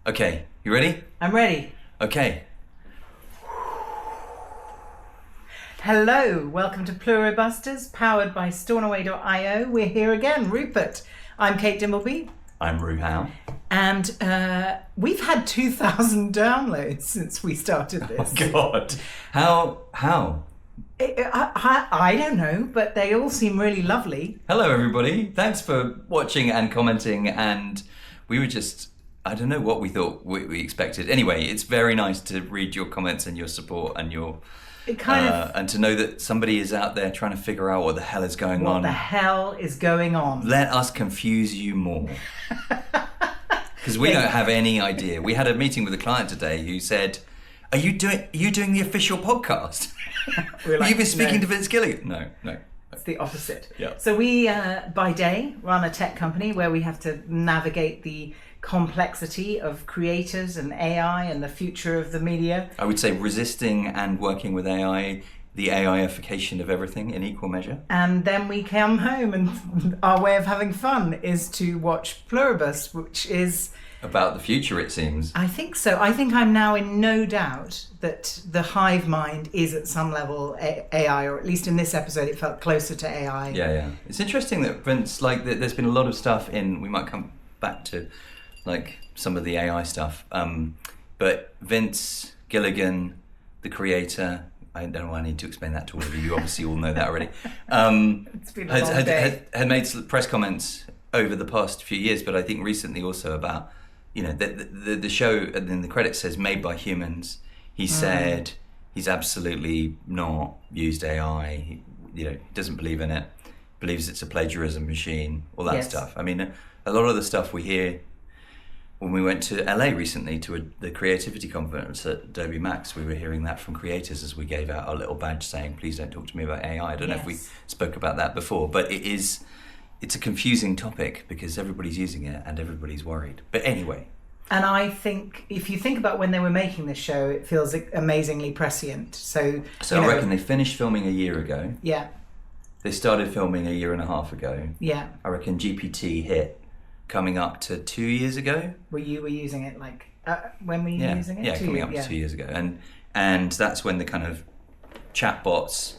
Okay, you ready? I'm ready. Okay. Hello, welcome to Pluribusters, powered by stornoway.io. We're here again, Rupert. I'm Kate Dimbleby. I'm Ru Howe. And we've had 2,000 downloads since we started this. Oh, God. How? I don't know, but they all seem really lovely. Hello, everybody. Thanks for watching and commenting. And we were just, I don't know what we thought we expected. Anyway, it's very nice to read your comments and your support and your... and to know that somebody is out there trying to figure out what the hell is going on. What the hell is going on? Let us confuse you more. Because we don't have any idea. We had a meeting with a client today who said, Are you doing the official podcast? Like, You've been speaking to Vince Gilligan? No. It's the opposite. Yeah. So we, by day, run a tech company where we have to navigate the complexity of creators and AI and the future of the media. I would say resisting and working with AI, the AIification of everything in equal measure. And then we come home and our way of having fun is to watch Pluribus, which is... About the future, it seems. I think so. I think I'm now in no doubt that the hive mind is at some level AI, or at least in this episode it felt closer to AI. Yeah. It's interesting that Vince, there's been a lot of stuff we might come back to, some of the AI stuff. But Vince Gilligan, the creator, I don't know why I need to explain that to all of you. You obviously all know that already. It's been a long day. Had made press comments over the past few years, but I think recently also about, the show, and then the credit says made by humans. He said he's absolutely not used AI. He doesn't believe in it, believes it's a plagiarism machine, all that stuff. I mean, a lot of the stuff we hear when we went to LA recently to the creativity conference at Adobe Max, we were hearing that from creators as we gave out our little badge saying, please don't talk to me about AI. I don't know if we spoke about that before, but it's a confusing topic because everybody's using it and everybody's worried. But anyway. And I think if you think about when they were making this show, it feels amazingly prescient. So I reckon they finished filming a year ago. Yeah. They started filming a year and a half ago. Yeah. I reckon GPT hit coming up to 2 years ago. Were using it when were you using it? Yeah, coming up to 2 years ago. And that's when the kind of chatbots,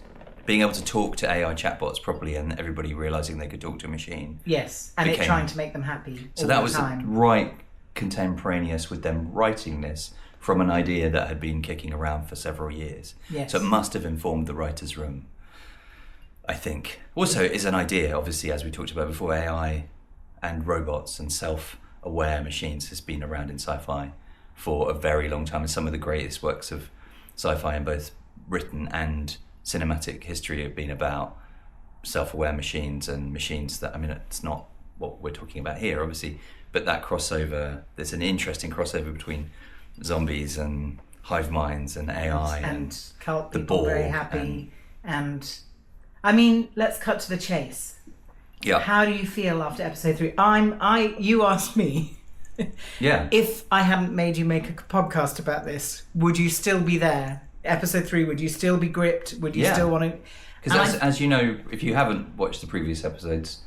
being able to talk to AI chatbots properly and everybody realising they could talk to a machine. Yes, and it trying to make them happy So that was right contemporaneous with them writing this from an idea that had been kicking around for several years. Yes. So it must have informed the writer's room, I think. Also, it is an idea, obviously, as we talked about before, AI and robots and self-aware machines has been around in sci-fi for a very long time. And some of the greatest works of sci-fi in both written and cinematic history have been about self-aware machines and machines that, it's not what we're talking about here, obviously, but that crossover, there's an interesting crossover between zombies and hive minds and AI and cult the people Borg very happy. And let's cut to the chase. Yeah. How do you feel after episode 3? You asked me. Yeah. If I hadn't made you make a podcast about this, would you still be there? Episode 3, would you still be gripped? Would you still want to? Because as you know, if you haven't watched the previous episodes,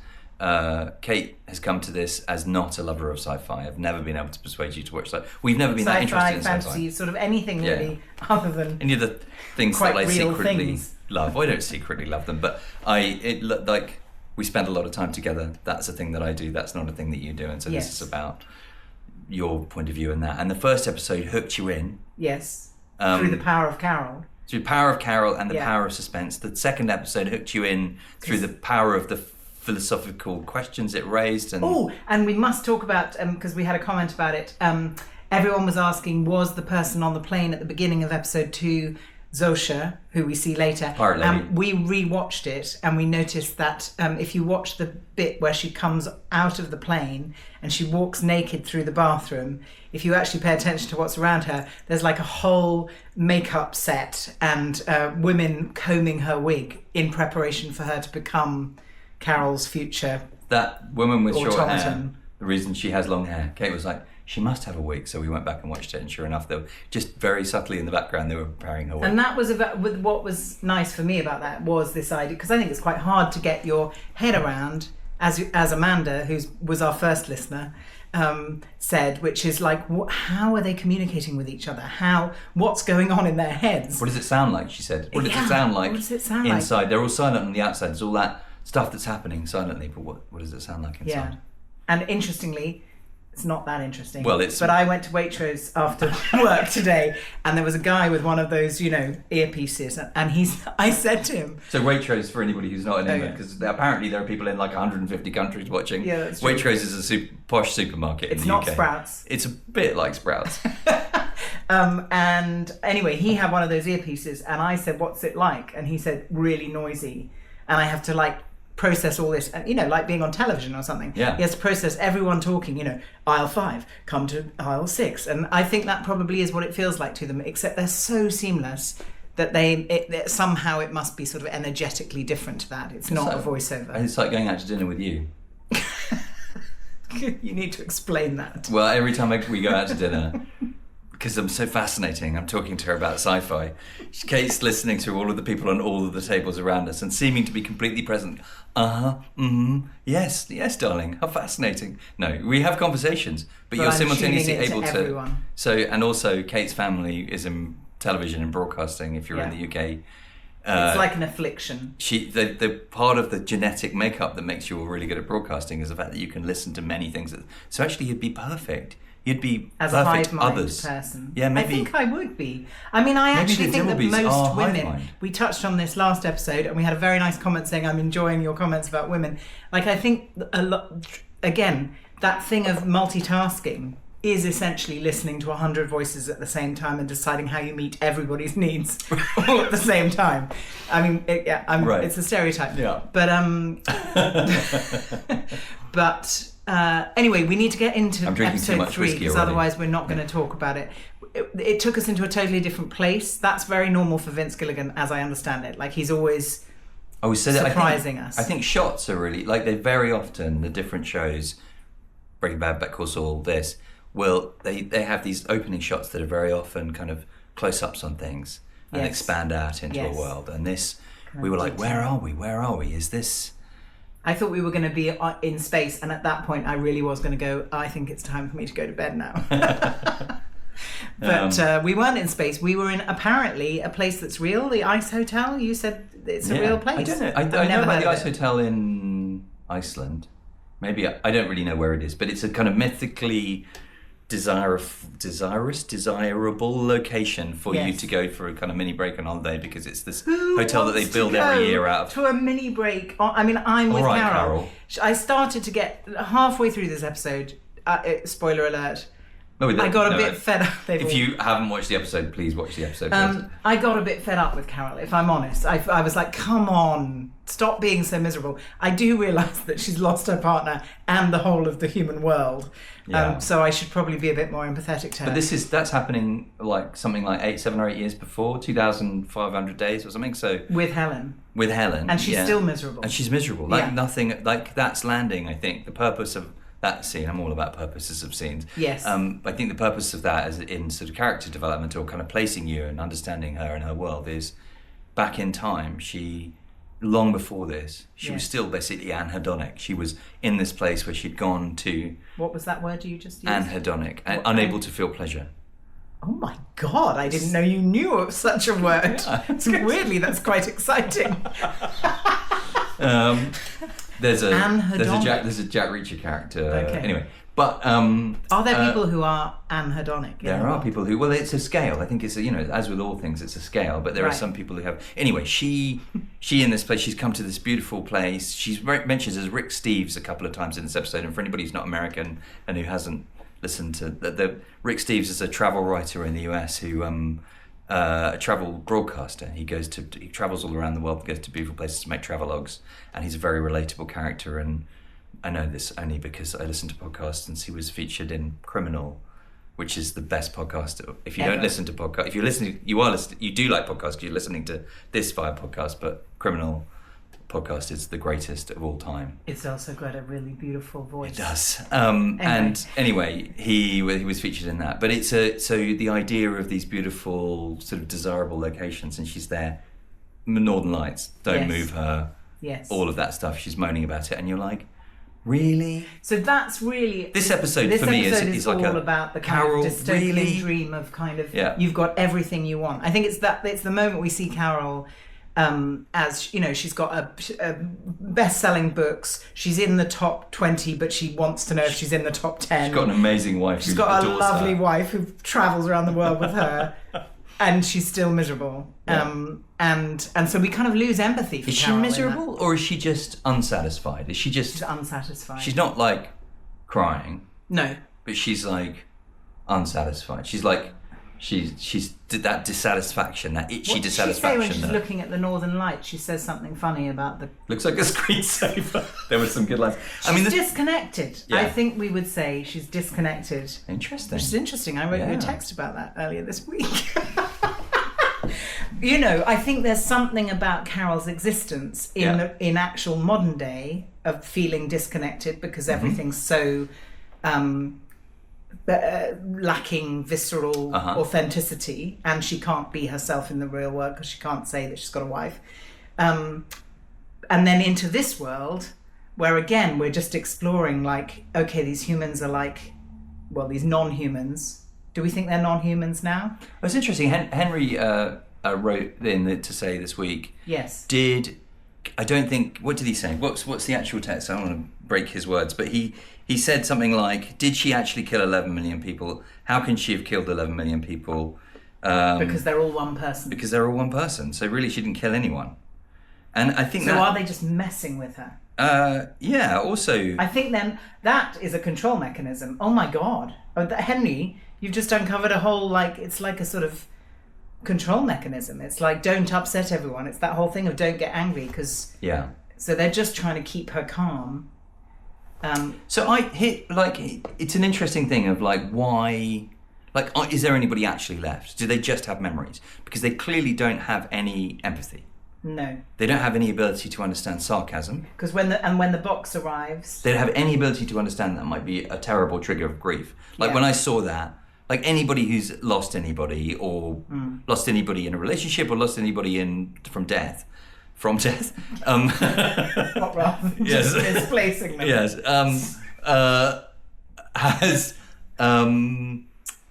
Kate has come to this as not a lover of sci-fi. I've never been able to persuade you to watch sci-fi. We've never been that interested in fantasy, sci-fi. Sort of anything really, other than any of the things quite that I real secretly things. love. I don't secretly love them, but we spend a lot of time together. That's a thing that I do. That's not a thing that you do. And so this is about your point of view in that. And the first episode hooked you in. Yes. Through the power of Carol. Through the power of Carol and the power of suspense. The second episode hooked you in through the power of the philosophical questions it raised. And we must talk about, because we had a comment about it, everyone was asking, was the person on the plane at the beginning of episode 2 Zosha, who we see later? We rewatched it and we noticed that if you watch the bit where she comes out of the plane and she walks naked through the bathroom, if you actually pay attention to what's around her, there's like a whole makeup set and women combing her wig in preparation for her to become Carol's future. That woman with short automaton. hair, the reason she has long hair, Kate was like, she must have a wig. So we went back and watched it, and sure enough, they were just very subtly in the background, they were preparing her wig. And that was what was nice for me about that was this idea, because I think it's quite hard to get your head around, as Amanda, who was our first listener, said, which is like, how are they communicating with each other? What's going on in their heads? What does it sound like? She said. What does it sound like? What does it sound inside? like? They're all silent on the outside. There's all that stuff that's happening silently, but what does it sound like inside? Yeah, and interestingly, it's not that interesting. Well, but I went to Waitrose after work today, and there was a guy with one of those, earpieces, and I said to him. So Waitrose, for anybody who's not in England, because apparently there are people in like 150 countries watching. Yeah, that's true. Waitrose is a posh supermarket in the UK. It's not Sprouts. It's a bit like Sprouts. And anyway, he had one of those earpieces, and I said, "What's it like?" And he said, "Really noisy," and I have to process all this, like being on television or something. Yeah. He has to process everyone talking, aisle 5, come to aisle 6. And I think that probably is what it feels like to them, except they're so seamless that somehow it must be sort of energetically different to that. It's not a voiceover. It's like going out to dinner with you. You need to explain that. Well, every time we go out to dinner, because I'm so fascinating, I'm talking to her about sci-fi. Kate's listening to all of the people on all of the tables around us and seeming to be completely present. Yes, darling, how fascinating. No, we have conversations, but you're simultaneously able to. Everyone. So, and also Kate's family is in television and broadcasting. If you're in the UK, it's like an affliction. The part of the genetic makeup that makes you all really good at broadcasting is the fact that you can listen to many things. So actually, you'd be perfect. You'd be as perfect a hive-mind others. person. Yeah, maybe. I think I would be. I mean, I actually think that most women. We touched on this last episode, and we had a very nice comment saying, "I'm enjoying your comments about women." Like, I think a lot. Again, that thing of multitasking is essentially listening to 100 voices at the same time and deciding how you meet everybody's needs all at the same time. I mean, it's a stereotype. Yeah. But anyway, we need to get into episode 3 because otherwise we're not going to talk about it. It took us into a totally different place. That's very normal for Vince Gilligan, as I understand it. Like, he's always surprising us. I think shots are really, they very often, the different shows, Breaking Bad, Better Call Saul, this, they have these opening shots that are very often kind of close-ups on things and expand out into a world. And this, we were like, where are we? Is this... I thought we were going to be in space, and at that point I really was going to go, I think it's time for me to go to bed now. But we weren't in space. We were in, apparently, a place that's real, the Ice Hotel. You said it's a real place. I don't know. I know about the Ice Hotel in Iceland. Maybe, I don't really know where it is, but it's a kind of mythically desirable location for you to go for a kind of mini break on holiday, because it's this hotel that they build every year out of. To a mini break. I mean, I'm with Carol. I started to get halfway through this episode. Spoiler alert. I got a bit fed up. If you haven't watched the episode, please watch the episode. I got a bit fed up with Carol, if I'm honest. I was like, come on, stop being so miserable. I do realise that she's lost her partner and the whole of the human world. So I should probably be a bit more empathetic to her. But that's happening something like 7 or 8 years before, 2,500 days or something. So with Helen. And she's still miserable. And she's miserable. Nothing, that's landing, I think. The purpose of that scene, I'm all about purposes of scenes. Yes. I think the purpose of that is in sort of character development, or kind of placing you and understanding her and her world, is back in time, long before this, she was still basically anhedonic. She was in this place where she'd gone to... What was that word you just used? Anhedonic, unable to feel pleasure. Oh my God, I didn't know you knew of such a word. Weirdly, that's quite exciting. There's a Jack Reacher character. Okay. Anyway, but are there people who are anhedonic? There are people who. Well, it's a scale. I think it's as with all things, it's a scale. But there are some people who have. Anyway, she in this place. She's come to this beautiful place. She's mentioned as Rick Steves a couple of times in this episode. And for anybody who's not American and who hasn't listened to the Rick Steves is a travel writer in the US who. A travel broadcaster. He travels all around the world, goes to beautiful places to make travelogues, and he's a very relatable character. And I know this only because I listen to podcasts, and he was featured in Criminal, which is the best podcast. If you don't listen to podcasts, if you're listening, you do like podcasts because you're listening to this via podcast, but Criminal podcast is the greatest of all time. It's also got a really beautiful voice. It does. And anyway, he was featured in that. But it's so the idea of these beautiful sort of desirable locations, and she's there. Northern Lights, don't move her. Yes. All of that stuff. She's moaning about it, and you're like, Really? So that's really... This episode for me is like all about the kind Carol, of dystopian really? dream of kind of, Yeah. you've got everything you want. I think it's the moment we see Carol as, you know, she's got a best-selling books. She's in the top 20, but she wants to know if she's in the top 10. She's got an amazing wife. She's got a lovely wife who travels around the world with her. And she's still miserable. Yeah. And so we kind of lose empathy for Carol. Is she miserable or is she just unsatisfied? She's unsatisfied. She's not like crying. No. But she's like unsatisfied. She's like she's that dissatisfaction, that itchy dissatisfaction. What does she say when she's looking at the Northern Lights? She says something funny about the... Looks like a screensaver. There was some good lines. She's disconnected. Yeah. I think we would say she's disconnected. Interesting. Which is interesting. I wrote you a text about that earlier this week. You know, I think there's something about Carol's existence in actual modern day of feeling disconnected because everything's so lacking visceral authenticity, and she can't be herself in the real world because she can't say that she's got a wife. And then into this world where again we're just exploring, like, okay, these humans are like, well, these non-humans. Do we think they're non-humans now? Well, it's interesting. Henry wrote in to say this week. Yes. I don't think. What did he say? What's the actual text? I don't want to break his words, but he said something like, "Did she actually kill 11 million people? How can she have killed 11 million people? Because they're all one person. Because they're all one person. So really, she didn't kill anyone." And I think so are they just messing with her? Yeah. Also, I think then that is a control mechanism. Oh my God, Henry, you've just uncovered a whole, like, it's like a sort of control mechanism. It's like, don't upset everyone. It's that whole thing of don't get angry because so they're just trying to keep her calm. So it's an interesting thing of like, why, like, is there anybody actually left? Do they just have memories? Because they clearly don't have any empathy. No, they don't have any ability to understand sarcasm. Because when the box arrives, they don't have any ability to understand that might be a terrible trigger of grief. Like when I saw that, like anybody who's lost anybody or lost anybody in a relationship or lost anybody from death. Not rather than just misplacing them. Yes.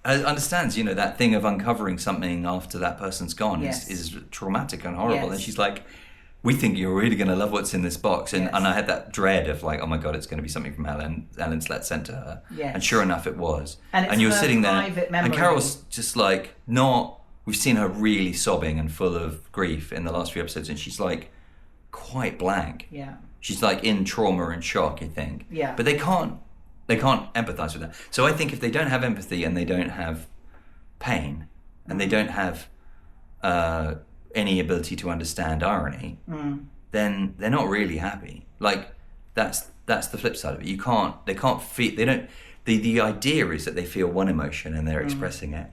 Understands, you know, that thing of uncovering something after that person's gone is traumatic and horrible. Yes. And she's like, we think you're really going to love what's in this box. And I had that dread of like, oh my God, it's going to be something from Ellen's let sent to her. Yes. And sure enough, it was. And you're sitting there, memory. and Carol's just like, we've seen her really sobbing and full of grief in the last few episodes, and she's like quite blank. Yeah. She's like in trauma and shock, I think. Yeah. But they can't empathize with that. So I think if they don't have empathy and they don't have pain and they don't have any ability to understand irony, then they're not really happy. Like that's the flip side of it. They can't feel. The idea is that they feel one emotion and they're expressing it,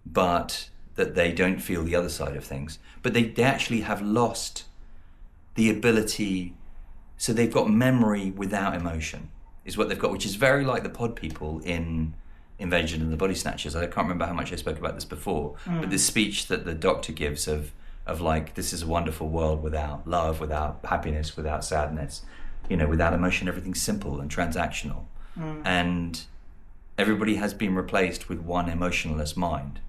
but that they don't feel the other side of things. But they actually have lost the ability. So they've got memory without emotion. Is what they've got, which is very like the pod people in Invasion of the Body Snatchers. I can't remember how much I spoke about this before, but this speech that the doctor gives of like, this is a wonderful world without love, without happiness, without sadness, you know, without emotion, everything's simple and transactional. And everybody has been replaced with one emotionless mind.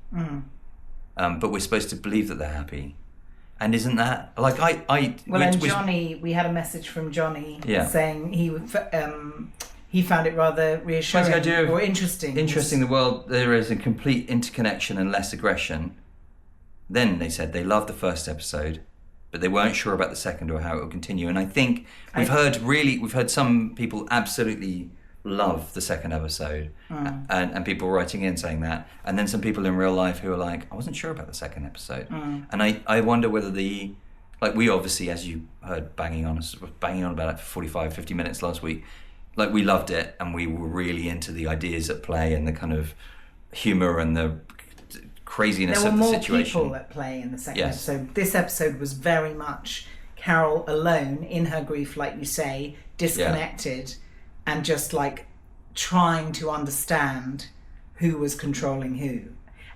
But we're supposed to believe that they're happy. And isn't that like Johnny? We had a message from Johnny saying he found it rather reassuring or interesting. Interesting. The world, there is a complete interconnection and less aggression. Then they said they loved the first episode, but they weren't sure about the second or how it will continue. And I think we've heard some people absolutely love the second episode, and people writing in saying that, and then some people in real life who are like, I wasn't sure about the second episode, and I wonder whether we obviously, as you heard, banging on about it for 45-50 minutes last week, like we loved it and we were really into the ideas at play and the kind of humor and the craziness of the situation. There were more people at play in the second episode. This episode was very much Carol alone in her grief, like you say, disconnected. And just like trying to understand who was controlling who,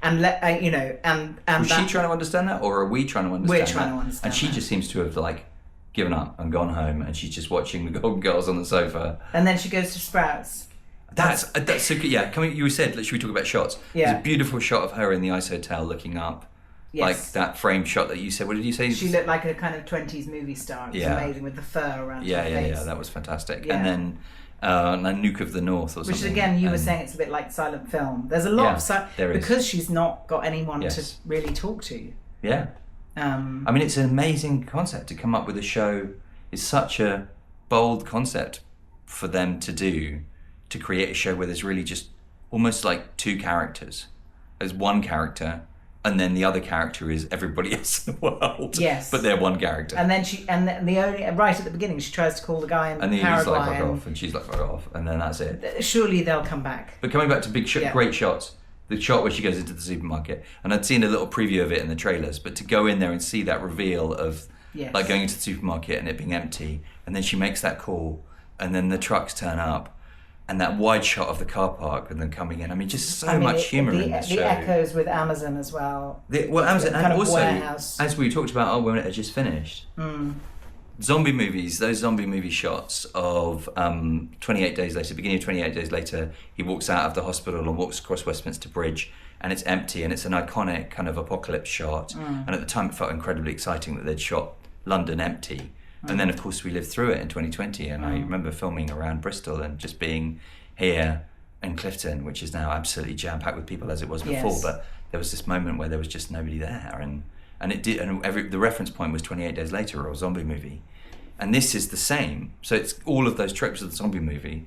and was she trying to understand that, or are we trying to understand? We're trying to understand. And she just seems to have like given up and gone home, and she's just watching the Golden Girls on the sofa. And then she goes to Sprouts. That's so good. Yeah, you said, should we talk about shots? Yeah. There's a beautiful shot of her in the ice hotel looking up. Yes. Like that frame shot that you said. What did you say? She looked like a kind of 20s movie star. It was amazing with the fur around her face. Yeah, that was fantastic. Yeah. And then Nuke of the North or something. Which again, you were saying it's a bit like silent film. There's a lot of because she's not got anyone to really talk to. Yeah. I mean, it's an amazing concept to come up with a show. It's such a bold concept for them to do, to create a show where there's really just almost like two characters. There's one character, and then the other character is everybody else in the world. Yes. But they're one character. And then the only right at the beginning, she tries to call the guy in Paraguay. And he's like, fuck off, and she's like, fuck off, and then that's it. Surely they'll come back. But coming back to great shots, the shot where she goes into the supermarket, and I'd seen a little preview of it in the trailers, but to go in there and see that reveal of like going into the supermarket and it being empty, and then she makes that call, and then the trucks turn up, and that wide shot of the car park and then coming in. I mean, just so much humour in this show. The echoes with Amazon as well. Amazon, and also, warehouse. As we talked about, when it had just finished, zombie movies, those zombie movie shots of 28 days later, beginning of 28 days later, he walks out of the hospital and walks across Westminster Bridge, and it's empty, and it's an iconic kind of apocalypse shot. And at the time, it felt incredibly exciting that they'd shot London empty. And then, of course, we lived through it in 2020, and I remember filming around Bristol and just being here in Clifton, which is now absolutely jam-packed with people as it was before. But there was this moment where there was just nobody there, and it did. And the reference point was 28 Days Later, or a zombie movie, and this is the same. So it's all of those tropes of the zombie movie,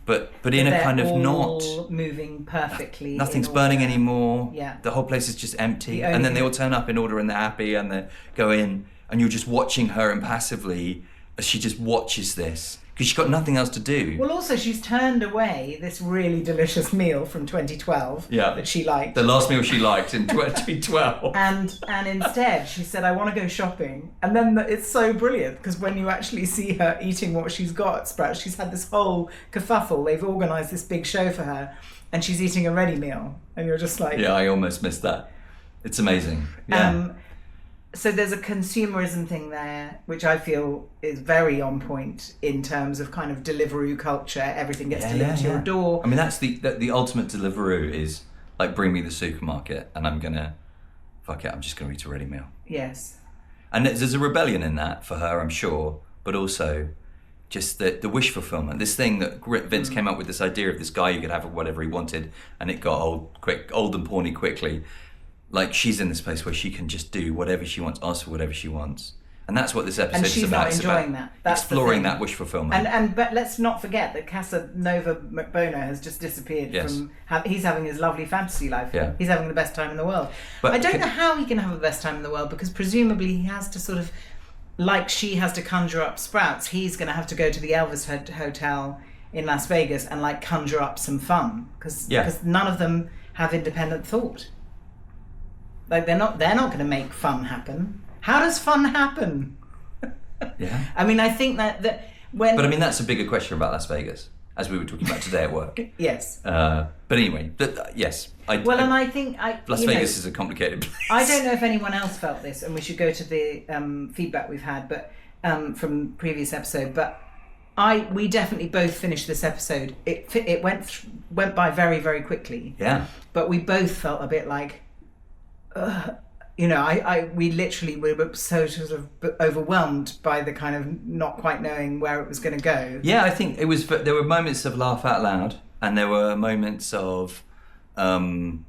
but in a kind of not moving perfectly. Nothing's burning anymore. Yeah, the whole place is just empty, and then they all turn up in order and they're happy and they go in. And you're just watching her impassively as she just watches this, because she's got nothing else to do. Well, also, she's turned away this really delicious meal from 2012 that she liked. The last meal she liked in 2012. And instead, she said, I want to go shopping. And then it's so brilliant, because when you actually see her eating what she's got at Sprouts, she's had this whole kerfuffle. They've organised this big show for her, and she's eating a ready meal. And you're just like... Yeah, I almost missed that. It's amazing. Yeah. So there's a consumerism thing there, which I feel is very on point in terms of kind of Deliveroo culture. Everything gets delivered to your door. I mean, that's the ultimate Deliveroo is like, bring me the supermarket and I'm just going to eat a ready meal. Yes. And there's a rebellion in that for her, I'm sure, but also just the wish fulfillment. This thing that Vince came up with, this idea of this guy who could have whatever he wanted, and it got old and porny quickly. Like, she's in this place where she can just do whatever she wants, ask for whatever she wants. And that's what this episode is about. And she's not enjoying that. That's exploring that wish fulfillment. But let's not forget that Casanova McBona has just disappeared from... He's having his lovely fantasy life. Yeah. He's having the best time in the world. But I don't know how he can have the best time in the world, because presumably he has to sort of... Like she has to conjure up Sprouts, he's going to have to go to the Elvis Hotel in Las Vegas and, like, conjure up some fun. Because none of them have independent thought. Like, they're not going to make fun happen. How does fun happen? Yeah. I mean, I think that when... But I mean, that's a bigger question about Las Vegas, as we were talking about today at work. Yes. But anyway, yes. I think... Las Vegas is a complicated place. I don't know if anyone else felt this, and we should go to the feedback we've had but from previous episode, but we definitely both finished this episode. It went by very, very quickly. Yeah. But we both felt a bit like... we literally were so sort of overwhelmed by the kind of not quite knowing where it was going to go. Yeah, I think there were moments of laugh out loud, and there were moments of kind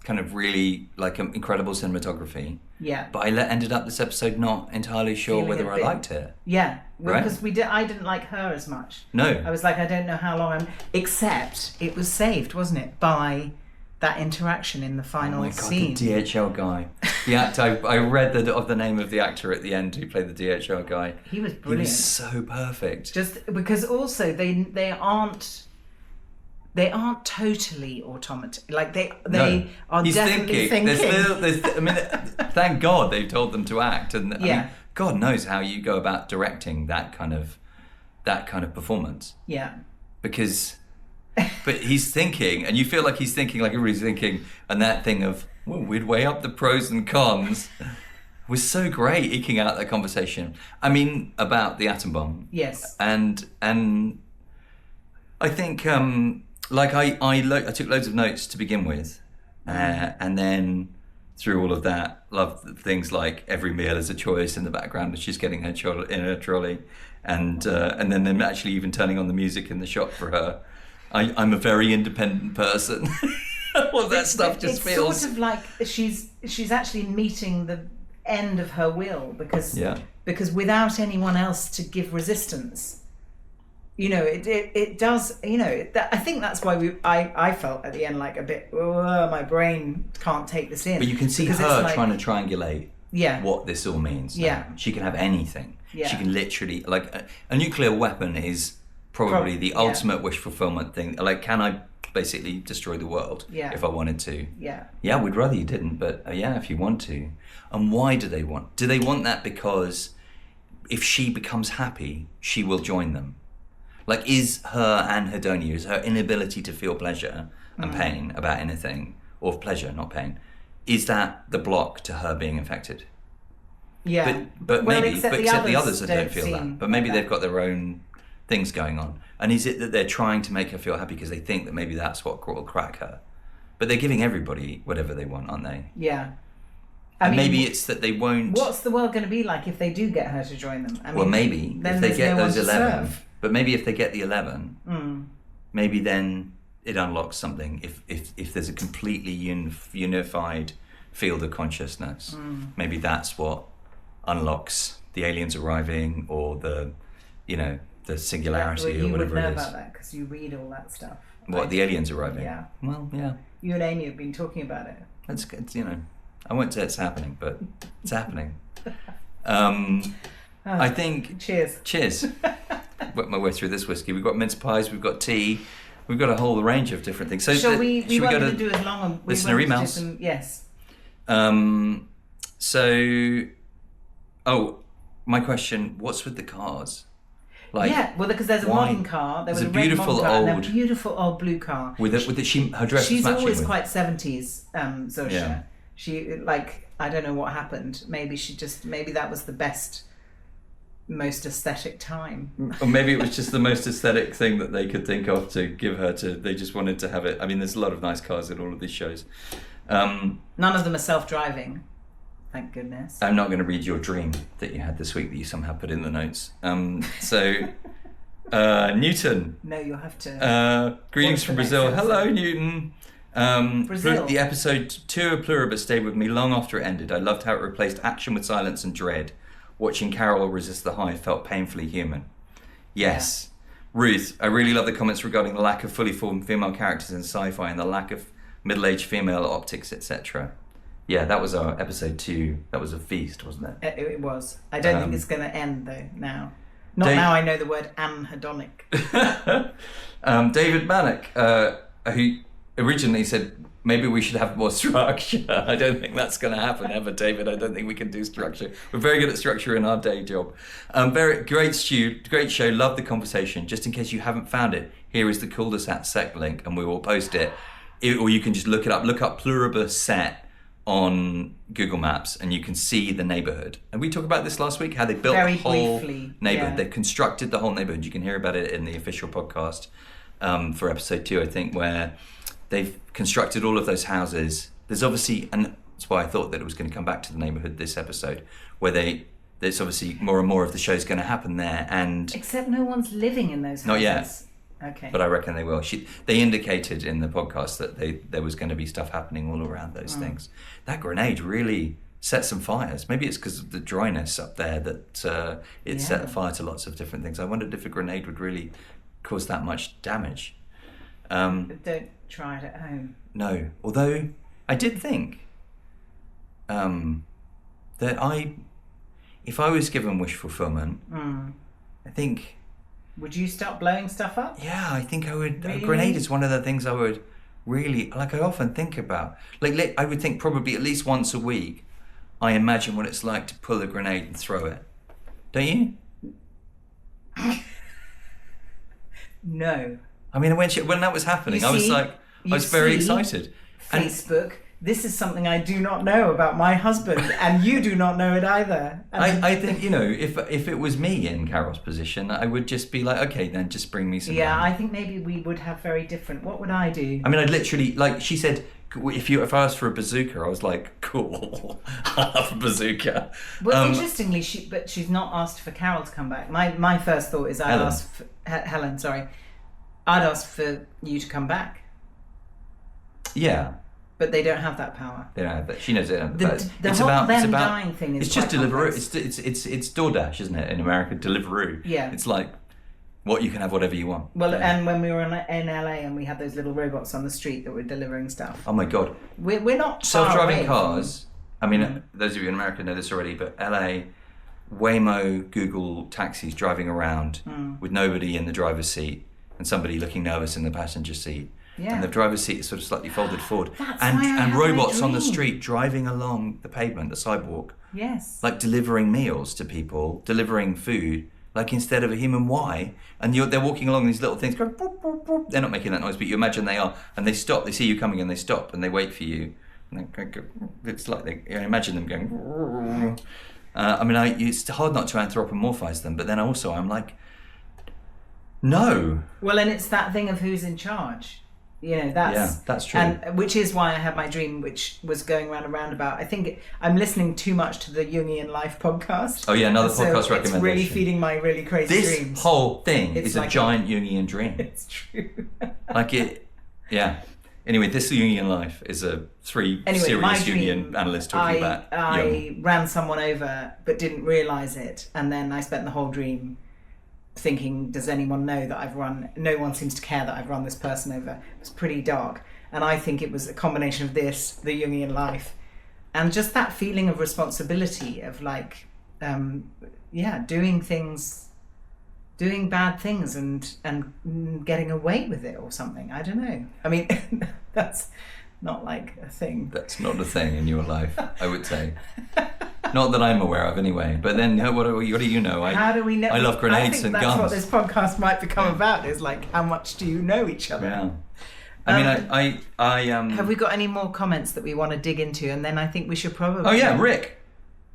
of really like incredible cinematography. Yeah. But I ended up this episode not entirely sure whether I liked it. Yeah, right? Because I didn't like her as much. No. I was like, I don't know how long except it was saved, wasn't it, by that interaction in the final scene. The DHL guy. The actor, I read the name of the actor at the end who played the DHL guy. He was brilliant. He was so perfect. Just because also they aren't totally automatic. Like they are He's definitely thinking. I mean, thank God they've told them to act, and I mean, God knows how you go about directing that kind of performance. Yeah. Because. But he's thinking, and you feel like he's thinking like everybody's thinking, and that thing of, well, we'd weigh up the pros and cons. was so great eking out that conversation. I mean, about the atom bomb. Yes. And I think I took loads of notes to begin with, and then through all of that, loved things like every meal is a choice in the background, and she's getting her in her trolley, and then them actually even turning on the music in the shop for her. I'm a very independent person. All of that stuff just feels sort of like she's actually meeting the end of her will because without anyone else to give resistance, it does. I think that's why I felt at the end like a bit. My brain can't take this in. But you can see her trying to triangulate. Yeah. What this all means. Yeah. She can have anything. Yeah. She can literally a nuclear weapon is probably the ultimate wish fulfillment thing. Like, can I basically destroy the world if I wanted to? Yeah, we'd rather you didn't, but if you want to. And why do they want that? Because if she becomes happy, she will join them. Like, is her anhedonia, is her inability to feel pleasure and pain about anything, or pleasure, not pain, is that the block to her being infected? Yeah. But except the others that don't feel that. But maybe they've got their own things going on. And is it that they're trying to make her feel happy because they think that maybe that's what will crack her? But they're giving everybody whatever they want, aren't they? Yeah. And maybe it's that they won't... What's the world going to be like if they do get her to join them? Well, maybe if they get those 11. But maybe if they get the 11, maybe then it unlocks something. If there's a completely unified field of consciousness, maybe that's what unlocks the aliens arriving, or the singularity, or whatever it is. You would know about that because you read all that stuff. What, the aliens arriving? Yeah. Well, yeah. You and Amy have been talking about it. It's I won't say it's happening, but it's happening. I think... Cheers. Worked my way through this whiskey. We've got mince pies, we've got tea, we've got a whole range of different things. So shall we go to do as long as listener emails? Yes. My question, what's with the cars? Because there's a modern car. There was a beautiful beautiful old blue car. Her dress. She's was matching always with. Quite 70s, Zosha. Yeah. She I don't know what happened. Maybe that was the best, most aesthetic time. Or maybe it was just the most aesthetic thing that they could think of to give her to. They just wanted to have it. I mean, there's a lot of nice cars in all of these shows. None of them are self-driving. Thank goodness. I'm not going to read your dream that you had this week that you somehow put in the notes. Newton. No, you'll have to. Greetings from Brazil. Hello, Newton. Brazil. The episode 2 of Pluribus stayed with me long after it ended. I loved how it replaced action with silence and dread. Watching Carol resist the hive felt painfully human. Yes. Yeah. Ruth, I really love the comments regarding the lack of fully formed female characters in sci-fi and the lack of middle-aged female optics, etc. Yeah, that was our episode 2. That was a feast, wasn't it? It was. I don't think it's going to end, though, now. Now I know the word anhedonic. David Bannock, who originally said, maybe we should have more structure. I don't think that's going to happen ever, David. I don't think we can do structure. We're very good at structure in our day job. Very great show. Love the conversation. Just in case you haven't found it, here is the cul-de-sac sec link, and we will post it. Or you can just look it up. Look up Pluribus set on Google Maps, and you can see the neighborhood. And we talked about this last week, how they built the whole neighborhood. Yeah. They've constructed the whole neighborhood. You can hear about it in the official podcast for episode 2, I think, where they've constructed all of those houses. There's obviously, and that's why I thought that it was going to come back to the neighborhood this episode, where there's obviously more and more of the show's going to happen there. And except no one's living in those houses. Not yet. Okay. But I reckon they will. They indicated in the podcast that there was going to be stuff happening all around those things. That grenade really set some fires. Maybe it's because of the dryness up there that it set fire to lots of different things. I wondered if a grenade would really cause that much damage. Don't try it at home. No. Although I did think that if I was given wish fulfillment, I think... Would you start blowing stuff up? Yeah, I think I would. Really? A grenade is one of the things I would really, I often think about. I would think probably at least once a week, I imagine what it's like to pull a grenade and throw it. Don't you? No. I mean, when that was happening, I was very excited. Facebook, this is something I do not know about my husband, and you do not know it either. I think, if it was me in Carol's position, I would just be like, okay, then just bring me some. Yeah, money. I think maybe we would have very different. What would I do? I mean, I'd literally, like she said, if I asked for a bazooka, I was like, cool, I'll have a bazooka. Well, interestingly, she's not asked for Carol to come back. My first thought is Helen, sorry. I'd ask for you to come back. Yeah. But they don't have that power. They don't have that. She knows they don't have that. It's about dying thing is it's just Deliveroo. Complex. It's DoorDash, isn't it? In America, Deliveroo. Yeah. It's like, you can have whatever you want. Well, and when we were in LA and we had those little robots on the street that were delivering stuff. Oh my God. We're not self-driving cars. I mean, those of you in America know this already, but LA, Waymo, Google taxis driving around with nobody in the driver's seat and somebody looking nervous in the passenger seat. Yeah. And the driver's seat is sort of slightly folded forward. And robots on the street driving along the pavement, the sidewalk. Yes. Like delivering meals to people, delivering food, like instead of a human. Why? And they're walking along these little things going, boop, boop, boop. They're not making that noise, but you imagine they are. And they stop, they see you coming and they stop and they wait for you. And it's like, imagine them going. It's hard not to anthropomorphize them, but then also I'm like, no. Well, and it's that thing of who's in charge. That's true. And which is why I had my dream, which was going round and roundabout. I think I'm listening too much to the Jungian Life podcast. Oh yeah, another podcast recommendation. It's really feeding my really crazy dreams. This whole thing is like a giant Jungian dream. It's true. Anyway, this Jungian Life is serious Jungian analysts talking about I ran someone over but didn't realise it, and then I spent the whole dream thinking, does anyone know that no one seems to care that I've run this person over. It was pretty dark, and I think it was a combination of this, the Jungian Life, and just that feeling of responsibility of like doing bad things and getting away with it or something. I don't know. I mean, that's not like a thing. That's not a thing in your life, I would say. Not that I'm aware of, anyway. But then, what do you know? How do we know? I love grenades and guns. That's what this podcast might become about. Is like, how much do you know each other? Yeah. I mean, Have we got any more comments that we want to dig into? And then I think we should probably. Oh yeah, Rick.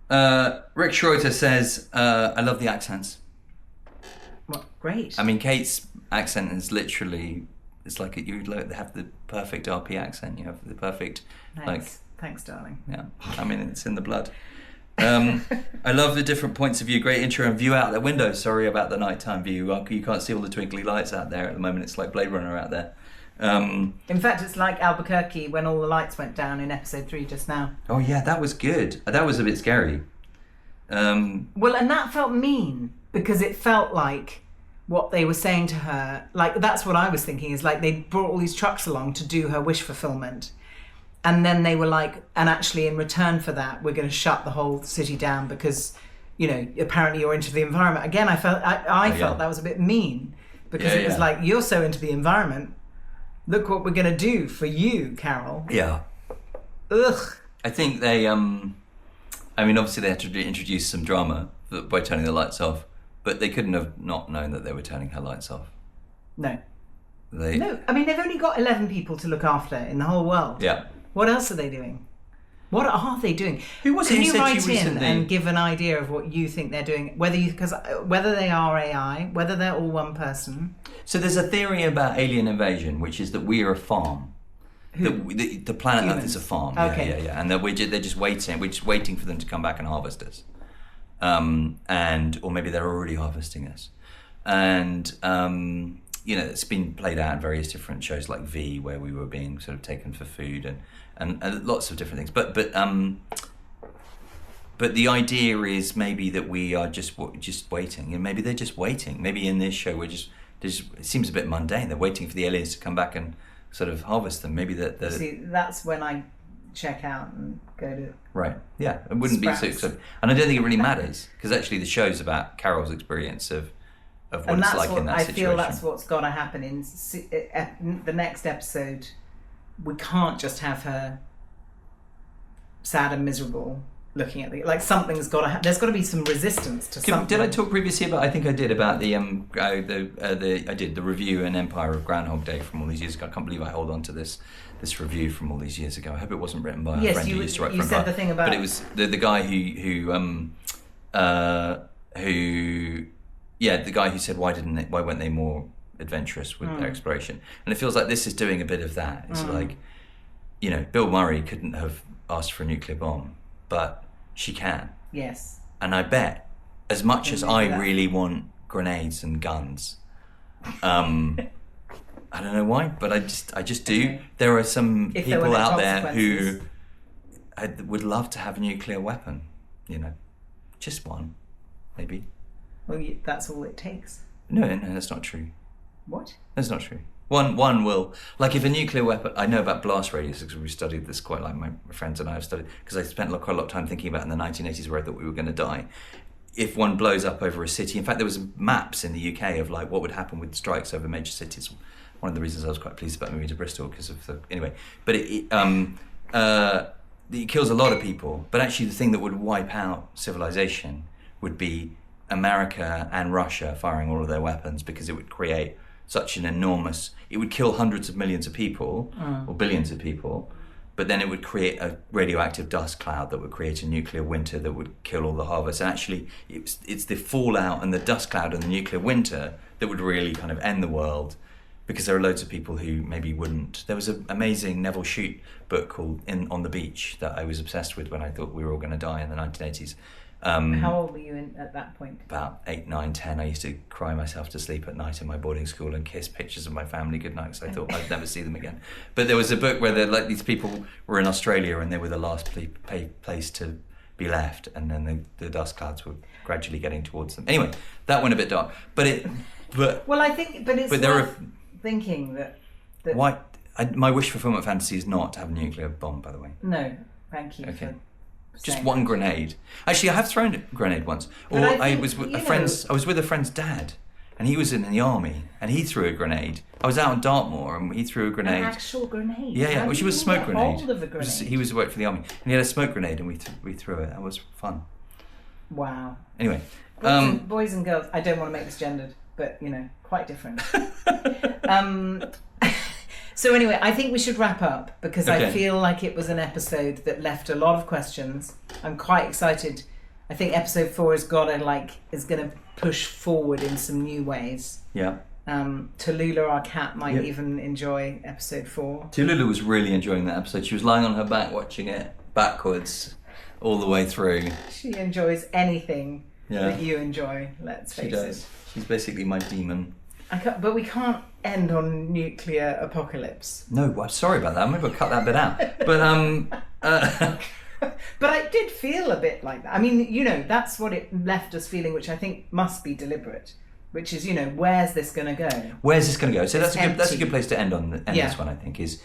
Rick Schroeder says, "I love the accents." What? Great. I mean, Kate's accent is literally. It's like you have the perfect RP accent. You have the perfect Thanks, darling. Yeah, I mean, it's in the blood. I love the different points of view. Great intro and view out the window. Sorry about the nighttime view. You can't see all the twinkly lights out there at the moment. It's like Blade Runner out there. In fact, it's like Albuquerque when all the lights went down in episode 3 just now. Oh yeah, that was good. That was a bit scary. Well, and that felt mean because it felt like what they were saying to her. Like, that's what I was thinking, is like they brought all these trucks along to do her wish fulfillment. And then they were like, and actually in return for that, we're going to shut the whole city down because, apparently you're into the environment. Again, I felt that was a bit mean because it was like, you're so into the environment. Look what we're going to do for you, Carol. Yeah. Ugh. I think they, obviously they had to introduce some drama by turning the lights off, but they couldn't have not known that they were turning her lights off. No. No, I mean, they've only got 11 people to look after in the whole world. Yeah. What else are they doing? What are they doing? Who was it who said write in and give an idea of what you think they're doing? Whether they are AI, whether they're all one person. So there's a theory about alien invasion, which is that we are a farm. The planet Humans. Earth is a farm. Okay. Yeah. And that they're just waiting. We're just waiting for them to come back and harvest us. Or maybe they're already harvesting us. And it's been played out in various different shows like V, where we were being sort of taken for food and lots of different things. But the idea is maybe that we are just waiting, and maybe they're just waiting. Maybe in this show it seems a bit mundane. They're waiting for the aliens to come back and sort of harvest them. Maybe that. See, that's when I check out and go to. Right. Yeah, it wouldn't be so. And I don't think it really matters because actually the show's about Carol's experience of what it's like in that situation. I feel that's what's got to happen in the next episode. We can't just have her sad and miserable. looking at like something's got to there's got to be some resistance to something. Did I talk previously about? I think I did about the I did the review in Empire of Groundhog Day from all these years ago. I can't believe I hold on to this review from all these years ago. I hope it wasn't written by a friend who used to write for Empire. You said the thing about, but it was the guy the guy who said why weren't they more adventurous with their exploration? And it feels like this is doing a bit of that. It's like, Bill Murray couldn't have asked for a nuclear bomb, but she can. Yes. And I bet, as much as I really want grenades and guns, I don't know why, but I just do. Okay. There are some people out there who would love to have a nuclear weapon. Just one, maybe. Well, that's all it takes. No, that's not true. What? That's not true. One will, like if a nuclear weapon, I know about blast radius because we studied this quite, like my friends and I have studied, because I spent quite a lot of time thinking about in the 1980s where I thought we were going to die. If one blows up over a city, in fact there was maps in the UK of like what would happen with strikes over major cities. One of the reasons I was quite pleased about moving to Bristol because of but it kills a lot of people, but actually the thing that would wipe out civilization would be America and Russia firing all of their weapons, because it would create such an enormous, it would kill hundreds of millions of people or billions of people, but then it would create a radioactive dust cloud that would create a nuclear winter that would kill all the harvests. And actually it's the fallout and the dust cloud and the nuclear winter that would really kind of end the world, because there are loads of people who maybe wouldn't. There was an amazing Neville Shute book called On the Beach that I was obsessed with when I thought we were all going to die in the 1980s. How old were you at that point? About 8, 9, 10. I used to cry myself to sleep at night in my boarding school and kiss pictures of my family goodnight because I thought I'd never see them again. But there was a book where these people were in Australia and they were the last place to be left, and then the dust clouds were gradually getting towards them. Anyway, that went a bit dark. Well, I think, but it's worth thinking that why my wish fulfillment fantasy is not to have a nuclear bomb. By the way. No, thank you. Okay. Just one grenade. Actually, I have thrown a grenade once. I was with a friend's dad, and he was in the army, and he threw a grenade. I was out in Dartmoor, and he threw a grenade. An actual grenade? Yeah. Well, she was a smoke grenade. Hold of a grenade? He was worked for the army, and he had a smoke grenade, and we threw it. That was fun. Wow. Anyway, boys and girls. I don't want to make this gendered, but quite different. So anyway, I think we should wrap up, because I feel like it was an episode that left a lot of questions. I'm quite excited. I think episode 4 is going to push forward in some new ways. Yeah. Tallulah, our cat, might even enjoy episode 4. Tallulah was really enjoying that episode. She was lying on her back watching it backwards all the way through. She enjoys anything that you enjoy, let's face it. She does. She's basically my demon. But we can't end on nuclear apocalypse. No, I'm sorry about that. Maybe I'll cut that bit out. But but I did feel a bit like that. I mean, that's what it left us feeling, which I think must be deliberate. Which is, where's this going to go? Where's this going to go? So that's a good place to end on. This one, I think, is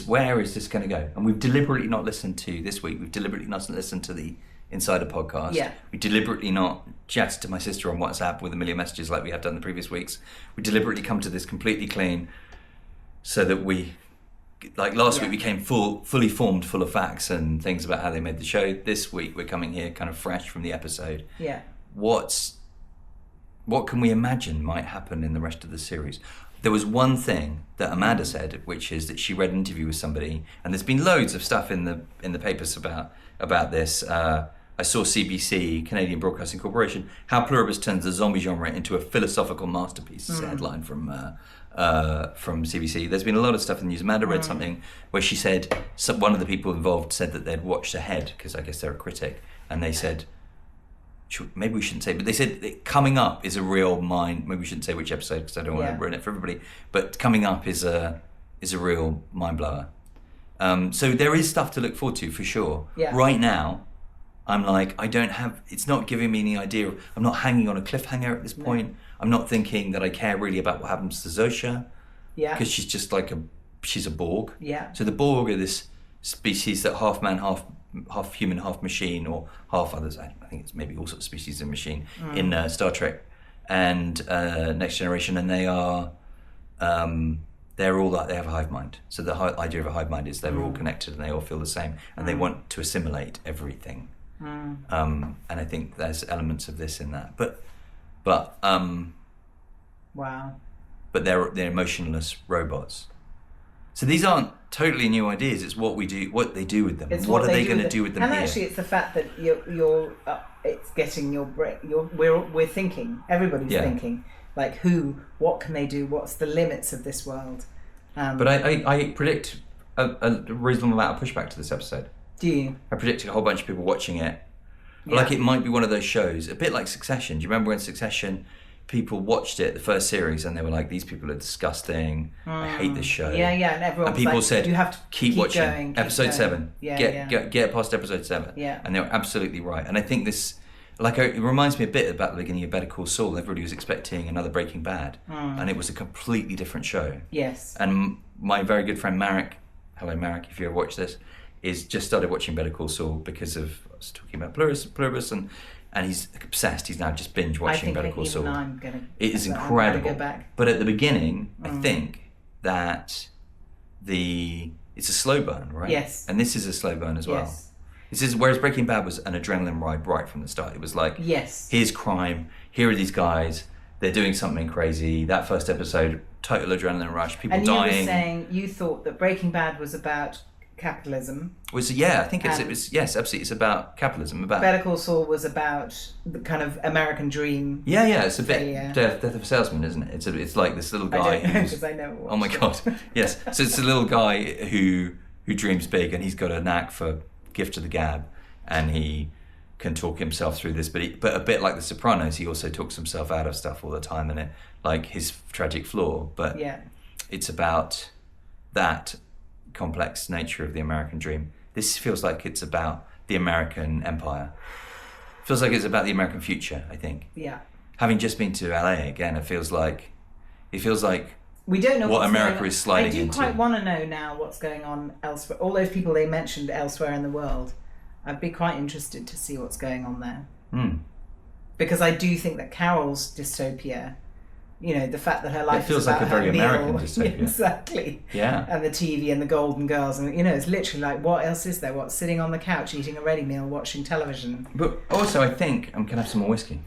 where is this going to go? And we've deliberately not listened to this week. We've deliberately not listened to the Insider podcast. Yeah. We deliberately not chatted to my sister on WhatsApp with a million messages like we have done the previous weeks. We deliberately come to this completely clean, so that we, like last week, we came fully formed, full of facts and things about how they made the show. This week we're coming here kind of fresh from the episode. Yeah. What can we imagine might happen in the rest of the series? There was one thing that Amanda said, which is that she read an interview with somebody, and there's been loads of stuff in the papers about this. I saw CBC, Canadian Broadcasting Corporation, how Pluribus turns the zombie genre into a philosophical masterpiece. It's a headline from CBC. There's been a lot of stuff in the news. Amanda read something where she said one of the people involved said that they'd watched ahead, because I guess they're a critic, and they said, maybe we shouldn't say, but they said Coming Up is a real mind. Maybe we shouldn't say which episode because I don't want to ruin it for everybody. But Coming Up is a real mind blower. So there is stuff to look forward to for sure. Yeah. Right now, I'm like, it's not giving me any idea. I'm not hanging on a cliffhanger at this point. No. I'm not thinking that I care really about what happens to Zosha. Yeah. Because she's just she's a Borg. Yeah. So the Borg are this species that half man, half human, half machine, or half others. I think it's maybe all sorts of species of machine in Star Trek and Next Generation, and they are they're all like, they have a hive mind. So the idea of a hive mind is they're all connected and they all feel the same, and they want to assimilate everything. And I think there's elements of this in that. But wow. But they're emotionless robots. So these aren't totally new ideas. It's what they do with them. What are they going to do with them? And here? actually, it's the fact that you're it's getting your brain. We're thinking. Everybody's thinking. Like what can they do? What's the limits of this world? But I predict a reasonable amount of pushback to this episode. Do you? I predicted a whole bunch of people watching it. Like it might be one of those shows, a bit like Succession. Do you remember when Succession? People watched it, the first series, and they were like, "These people are disgusting. I hate this show." Yeah, and everyone. And people said, "You have to keep watching going, episode 7. Yeah, Get past episode 7." Yeah, and they were absolutely right. And I think this, it reminds me a bit about the beginning of Better Call Saul. Everybody was expecting another Breaking Bad, and it was a completely different show. Yes. And my very good friend Marek, hello Marek, if you ever watch this, is just started watching Better Call Saul because of I was talking about Pluribus and he's obsessed. He's now just binge watching Better Call Saul. It is incredible. Go back. But at the beginning, I think that it's a slow burn, right? Yes. And this is a slow burn as well. Yes. This is whereas Breaking Bad was an adrenaline ride right from the start. It was like, here's crime. Here are these guys. They're doing something crazy. That first episode, total adrenaline rush. People dying. And you were saying you thought that Breaking Bad was about capitalism. I think it was yes, absolutely. It's about capitalism. About Better Call Saul was about the kind of American dream. Yeah, it's a bit Death of a Salesman, isn't it? It's like this little guy because I never watched oh my god, yes. So it's a little guy who dreams big, and he's got a knack for gift of the gab, and he can talk himself through this. But a bit like The Sopranos, he also talks himself out of stuff all the time, and it like his tragic flaw. But it's about that complex nature of the American dream. This feels like it's about the American empire. Feels like it's about the American future, I think. Yeah. Having just been to LA again, it feels like we don't know what America is sliding into. I do quite want to know now what's going on elsewhere. All those people they mentioned elsewhere in the world, I'd be quite interested to see what's going on there. Because I do think that Carol's dystopia, the fact that her life feels is about like a very her American meal, dystopia. Exactly. Yeah. And the TV and the Golden Girls, and it's literally like, what else is there? What's sitting on the couch eating a ready meal, watching television? But also, I think I'm gonna have some more whiskey.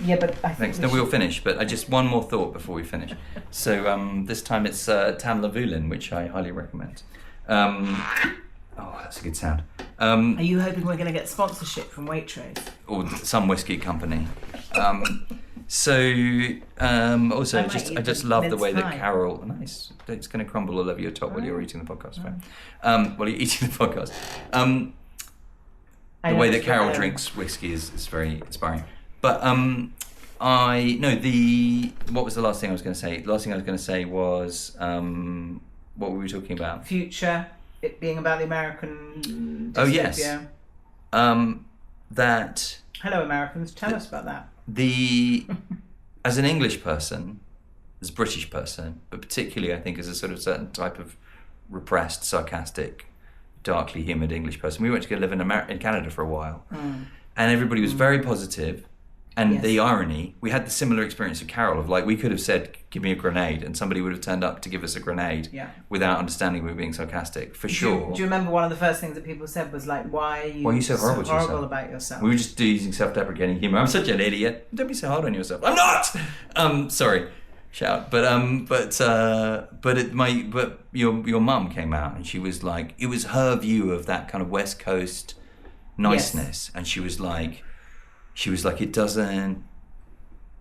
Yeah, but I think thanks. No, we'll finish. But I just one more thought before we finish. So this time it's Tamla Vulin, which I highly recommend. Oh, that's a good sound. Are you hoping we're going to get sponsorship from Waitrose? Or some whiskey company. Also, I just love the way that Carol. Nice. It's going to crumble all over your top while you're eating the podcast. Right? While you're eating the podcast. The way that Carol drinks whiskey is very inspiring. But what was the last thing I was going to say? The last thing I was going to say was what were we talking about? Future. It being about the American dystopia. Oh yes. That. Hello, Americans. Tell us about that. As an English person, as a British person, but particularly I think as a sort of certain type of repressed, sarcastic, darkly humoured English person, we went to go live in Canada for a while, and everybody was very positive. And the irony, we had the similar experience of Carol of like we could have said, "Give me a grenade," and somebody would have turned up to give us a grenade without understanding we were being sarcastic. Sure. Do you remember one of the first things that people said was like, "Why are you so horrible about yourself?" We were just using self-deprecating humour. I'm such an idiot. Don't be so hard on yourself. I'm not. Sorry, shout. But your mum came out and she was like, it was her view of that kind of West Coast niceness, and she was like, it doesn't.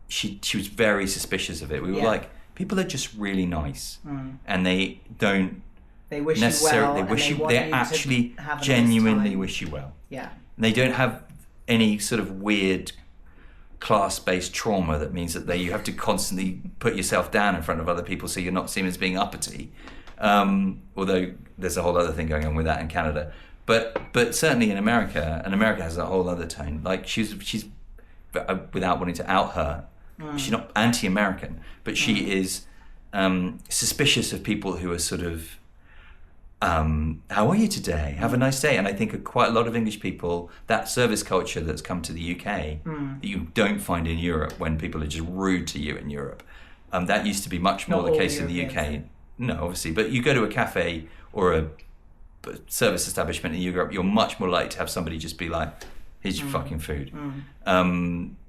She was very suspicious of it. We were like, people are just really nice, and they don't. They wish necessarily. You well. They actually genuinely wish you well. Yeah. They don't have any sort of weird class-based trauma that means that you have to constantly put yourself down in front of other people so you're not seen as being uppity. Although there's a whole other thing going on with that in Canada. But certainly in America, and America has a whole other tone. Like she's without wanting to out her, she's not anti-American, but she is suspicious of people who are sort of, how are you today? Have a nice day. And I think quite a lot of English people, that service culture that's come to the UK, that you don't find in Europe when people are just rude to you in Europe. That used to be much more the case in the UK. No, obviously, but you go to a cafe or a service establishment in Europe, you're much more likely to have somebody just be like, Here's your fucking food.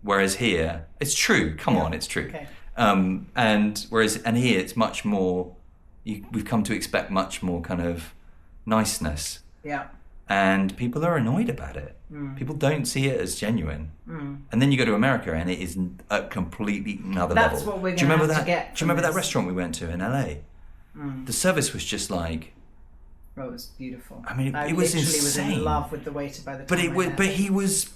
Whereas here, it's true. Come on, it's true. Okay. And here it's much more. We've come to expect much more kind of niceness. Yeah. And people are annoyed about it. People don't see it as genuine. And then you go to America and it is a completely another level. That's what we're going to have to get. Do you remember that restaurant we went to in LA? The service was just like. Oh, it was beautiful. I mean, it was insane. Was in love with the waiter by the time. But he was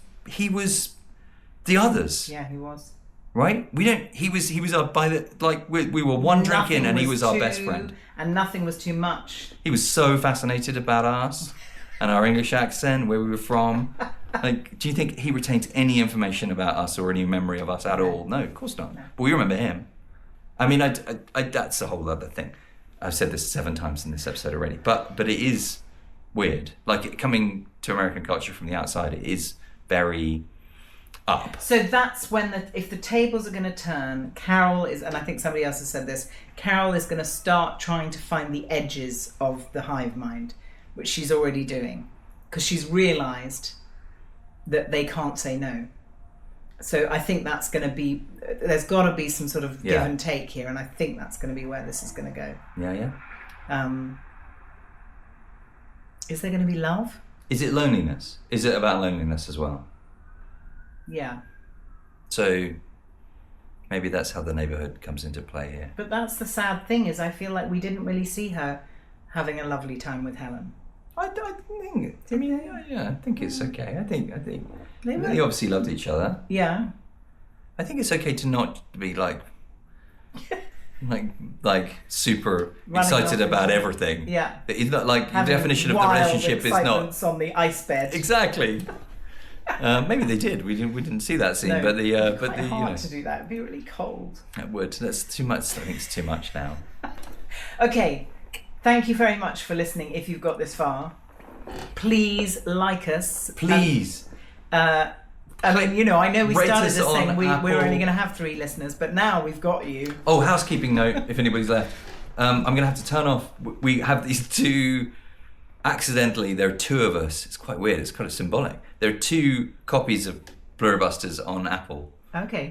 the others. Yeah, he was. Right? He was we were one drink in and he was our best friend. And nothing was too much. He was so fascinated about us and our English accent, where we were from. Like, do you think he retains any information about us or any memory of us at all? No, of course not. No. But we remember him. I mean, I that's a whole other thing. I've said this 7 times in this episode already, but it is weird. Like, coming to American culture from the outside, it is very up. So that's when if the tables are going to turn, Carol is, and I think somebody else has said this, Carol is going to start trying to find the edges of the hive mind, which she's already doing, because she's realised that they can't say no. So I think that's going to be, there's got to be some sort of give and take here, and I think that's going to be where this is going to go. Yeah. Is there going to be love? Is it loneliness? Is it about loneliness as well? Yeah. So maybe that's how the neighbourhood comes into play here. But that's the sad thing, is I feel like we didn't really see her having a lovely time with Helen. I think it's okay. I think they obviously loved each other. Yeah. I think it's okay to not be like super excited about everything. Yeah. It's not like Having the definition of the relationship is not on the ice bed. Exactly. Maybe they did. We didn't see that scene, but it's hard to do that. It'd be really cold. It would. That's too much. I think it's too much now. Okay. Thank you very much for listening. If you've got this far, please like us. Please. I know we started this saying we were only going to have 3 listeners, but now we've got you. Oh, housekeeping note, if anybody's left. I'm going to have to turn off. We have these 2, accidentally, there are 2 of us. It's quite weird. It's kind of symbolic. There are 2 copies of Pluribusters on Apple. Okay.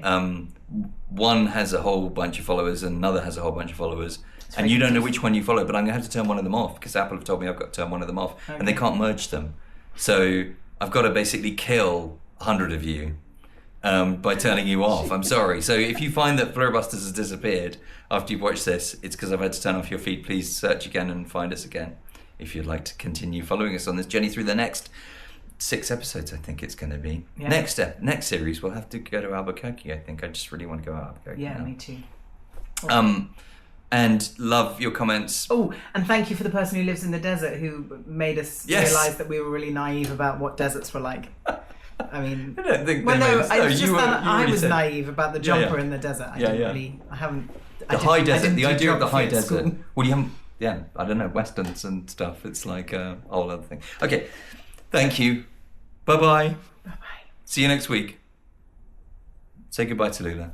One has a whole bunch of followers and another has a whole bunch of followers. And you don't know which one you follow, but I'm going to have to turn one of them off because Apple have told me I've got to turn one of them off, and they can't merge them. So I've got to basically kill 100 of you by turning you off. I'm sorry. So if you find that Pluribusters has disappeared after you've watched this, it's because I've had to turn off your feed. Please search again and find us again if you'd like to continue following us on this journey through the next 6 episodes, I think it's going to be. Yeah. Next series, we'll have to go to Albuquerque, I think. I just really want to go to Albuquerque. Yeah, now. Me too. And love your comments. Oh, and thank you for the person who lives in the desert who made us realise that we were really naive about what deserts were like. I mean, I don't think I was naive about the jumper in the desert. I haven't. The high desert. The idea of the high desert. Well, you haven't. Yeah, I don't know, westerns and stuff. It's like a whole other thing. Okay, thank you. Bye bye. Bye bye. See you next week. Say goodbye to Lula.